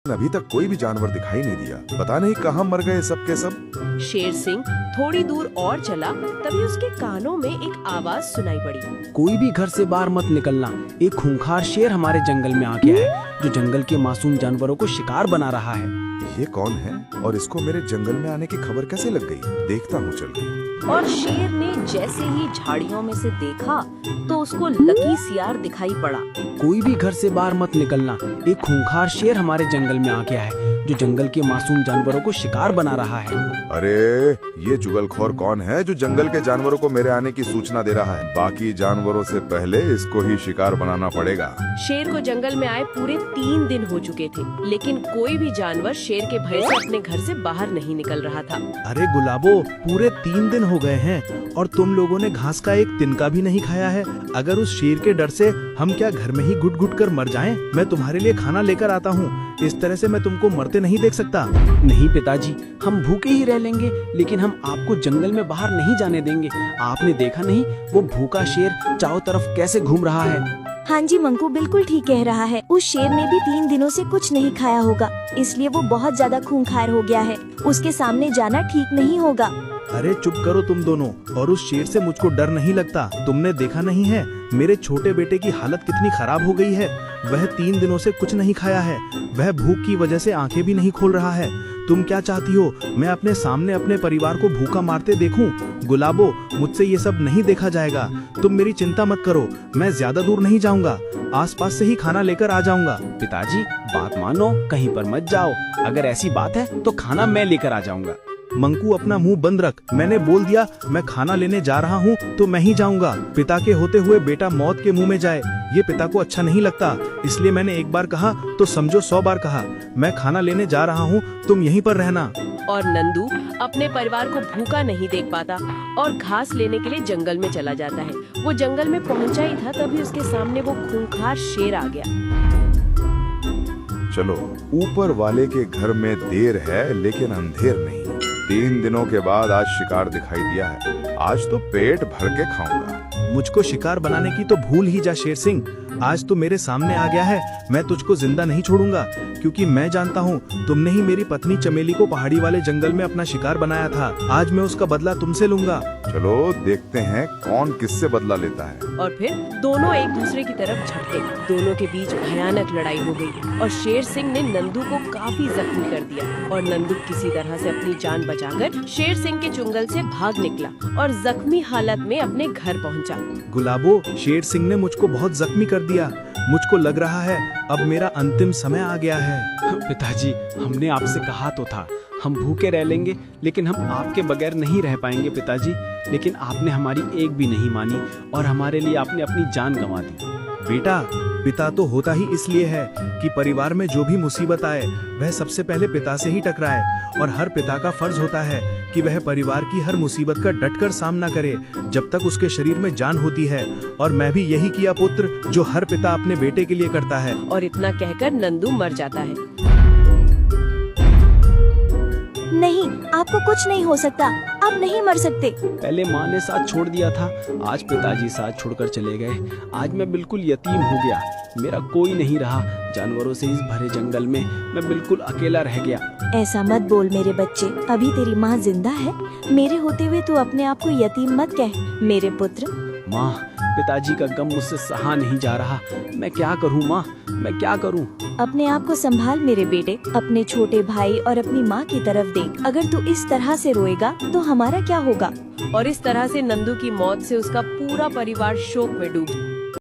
अभी तक कोई भी जानवर दिखाई नहीं दिया। पता नहीं कहाँ मर गए सब के सब। शेर सिंह थोड़ी दूर और चला, तभी उसके कानों में एक आवाज सुनाई पड़ी। कोई भी घर से बाहर मत निकलना, एक खूंखार शेर हमारे जंगल में आ गया है जो जंगल के मासूम जानवरों को शिकार बना रहा है। ये कौन है और इसको मेरे जंगल में आने की खबर कैसे लग गई? देखता हूँ चल के। और शेर ने जैसे ही झाड़ियों में से देखा तो उसको लकी सियार दिखाई पड़ा। कोई भी घर से बाहर मत निकलना, एक खूंखार शेर हमारे जंगल में आ गया है जो जंगल के मासूम जानवरों को शिकार बना रहा है। अरे ये जुगलखोर कौन है जो जंगल के जानवरों को मेरे आने की सूचना दे रहा है? बाकी जानवरों से पहले इसको ही शिकार बनाना पड़ेगा। शेर को जंगल में आए पूरे 3 दिन हो चुके थे, लेकिन कोई भी जानवर शेर के भय से अपने घर से बाहर नहीं निकल रहा था। अरे गुलाबो, पूरे 3 दिन हो गए हैं और तुम लोगों ने घास का एक तिनका भी नहीं खाया है। अगर उस शेर के डर से हम क्या घर में ही घुट घुट कर मर जाएं? मैं तुम्हारे लिए खाना लेकर आता हूँ। इस तरह से मैं तुमको मरते नहीं देख सकता। नहीं पिताजी, हम भूखे ही रह लेंगे, लेकिन हम आपको जंगल में बाहर नहीं जाने देंगे। आपने देखा नहीं वो भूखा शेर चारों तरफ कैसे घूम रहा है? हाँ जी मंकू बिल्कुल ठीक कह रहा है। उस शेर ने भी 3 दिनों से कुछ नहीं खाया होगा, इसलिए वो बहुत ज्यादा खूंखार हो गया है। उसके सामने जाना ठीक नहीं होगा। अरे चुप करो तुम दोनों। और उस शेर से मुझको डर नहीं लगता। तुमने देखा नहीं है मेरे छोटे बेटे की हालत कितनी खराब हो गई है? वह 3 दिनों से कुछ नहीं खाया है। वह भूख की वजह से आंखें भी नहीं खोल रहा है। तुम क्या चाहती हो, मैं अपने सामने अपने परिवार को भूखा मारते देखूं? गुलाबो, मुझसे ये सब नहीं देखा जाएगा। तुम मेरी चिंता मत करो, मैं ज्यादा दूर नहीं जाऊंगा। आसपास से ही खाना लेकर आ जाऊंगा। पिताजी बात मानो, कहीं पर मत जाओ। अगर ऐसी बात है तो खाना मैं लेकर आ जाऊंगा। मंकू अपना मुंह बंद रख। मैंने बोल दिया मैं खाना लेने जा रहा हूँ तो मैं ही जाऊंगा। पिता के होते हुए बेटा मौत के मुंह में जाए, ये पिता को अच्छा नहीं लगता। इसलिए मैंने एक बार कहा तो समझो 100 बार कहा। मैं खाना लेने जा रहा हूँ, तुम यहीं पर रहना। और नंदू अपने परिवार को भूखा नहीं देख पाता और घास लेने के लिए जंगल में चला जाता है। वो जंगल में पहुंचा ही था, तभी उसके सामने वो खूंखार शेर आ गया। चलो, ऊपर वाले के घर में देर है लेकिन अंधेर नहीं। 3 दिनों के बाद आज शिकार दिखाई दिया है। आज तो पेट भर के खाऊंगा। मुझको शिकार बनाने की तो भूल ही जा शेर सिंह। आज तो मेरे सामने आ गया है, मैं तुझको जिंदा नहीं छोड़ूंगा, क्योंकि मैं जानता हूँ तुमने ही मेरी पत्नी चमेली को पहाड़ी वाले जंगल में अपना शिकार बनाया था। आज मैं उसका बदला तुमसे लूंगा। चलो देखते हैं कौन किससे बदला लेता है। और फिर दोनों एक दूसरे की तरफ झपटे। दोनों के बीच भयानक लड़ाई हो गई और शेर सिंह ने नंदू को काफी जख्मी कर दिया। और नंदू किसी तरह से अपनी जान बचाकर शेर सिंह के चुंगल से भाग निकला और जख्मी हालत में अपने घर पहुंचा। गुलाबो, शेर सिंह ने मुझको बहुत जख्मी कर दिया। मुझको लग रहा है अब मेरा अंतिम समय आ गया है। पिताजी, हमने आपसे कहा तो था हम भूखे रह लेंगे, लेकिन हम आपके बगैर नहीं रह पाएंगे पिताजी। लेकिन आपने हमारी एक भी नहीं मानी और हमारे लिए आपने अपनी जान गंवा दी। बेटा, पिता तो होता ही इसलिए है कि परिवार में जो भी मुसीबत आए वह सबसे पहले पिता से ही टकराए। और हर पिता का फर्ज होता है कि वह परिवार की हर मुसीबत का डटकर सामना करे जब तक उसके शरीर में जान होती है। और मैं भी यही किया पुत्र, जो हर पिता अपने बेटे के लिए करता है। और इतना कहकर नंदू मर जाता है। नहीं, आपको कुछ नहीं हो सकता, आप नहीं मर सकते। पहले माँ ने साथ छोड़ दिया था, आज पिताजी साथ छोड़कर चले गए। आज मैं बिल्कुल यतीम हो गया, मेरा कोई नहीं रहा। जानवरों से इस भरे जंगल में मैं बिल्कुल अकेला रह गया। ऐसा मत बोल मेरे बच्चे, अभी तेरी माँ जिंदा है। मेरे होते हुए तू अपने आप को यतीम मत कह मेरे पुत्र। माँ, पिताजी का गम मुझसे सहा नहीं जा रहा। मैं क्या करूँ माँ, मैं क्या करूँ? अपने आप को संभाल मेरे बेटे, अपने छोटे भाई और अपनी माँ की तरफ देख। अगर तू इस तरह से रोएगा तो हमारा क्या होगा? और इस तरह से नंदू की मौत से उसका पूरा परिवार शोक में डूब